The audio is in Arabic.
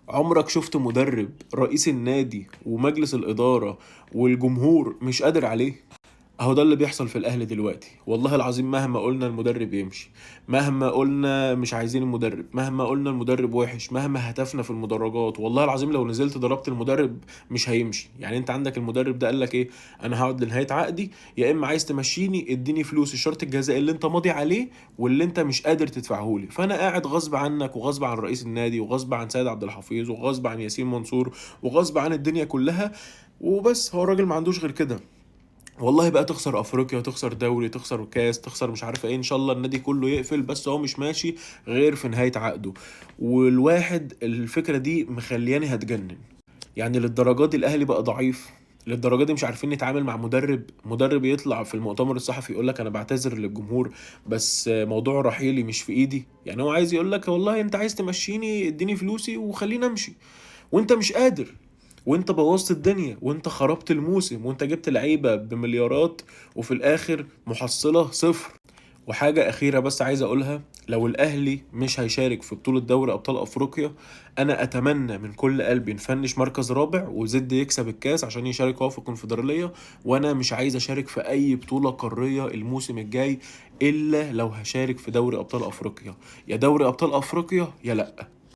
عمرك شفت مدرب رئيس النادي ومجلس الإدارة والجمهور مش قادر عليه؟ اهو ده اللي بيحصل في الاهلي دلوقتي. والله العظيم مهما قلنا المدرب يمشي، مهما قلنا مش عايزين المدرب، مهما قلنا المدرب وحش، مهما هتفنا في المدرجات، والله العظيم لو نزلت ضربت المدرب مش هيمشي. يعني انت عندك المدرب ده قال لك ايه؟ انا هقعد لنهاية عقدي، يا اما عايز تمشيني اديني فلوس الشرط الجزائي اللي انت ماضي عليه واللي انت مش قادر تدفعه لي. فانا قاعد غصب عنك وغصب عن رئيس النادي وغصب عن سيد عبد الحفيظ وغصب عن ياسين منصور وغصب عن الدنيا كلها. وبس هو الراجل ما عندوش غير كده. والله بقى تخسر افريقيا، تخسر دوري، تخسر كاس، تخسر مش عارف ايه، ان شاء الله النادي كله يقفل، بس هو مش ماشي غير في نهاية عقده. والواحد الفكرة دي مخلياني هتجنن. يعني للدرجة دي الاهلي بقى ضعيف؟ للدرجة دي مش عارفين نتعامل مع مدرب يطلع في المؤتمر الصحفي يقول لك انا بعتذر للجمهور بس موضوع رحيلي مش في ايدي. يعني هو عايز يقول لك والله انت عايز تمشيني اديني فلوسي وخليني امشي، وانت مش قادر، وانت بوظت الدنيا، وانت خربت الموسم، وانت جبت لعيبة بمليارات وفي الاخر محصلة صفر. وحاجة أخيرة بس عايز أقولها، لو الأهلي مش هيشارك في بطولة دوري أبطال أفريقيا، أنا أتمنى من كل قلبي نفنش مركز رابع وزد يكسب الكاس عشان يشارك هو في الكونفدرالية. وأنا مش عايز أشارك في أي بطولة قارية الموسم الجاي إلا لو هشارك في دوري أبطال أفريقيا. يا دوري أبطال أفريقيا يا لأ.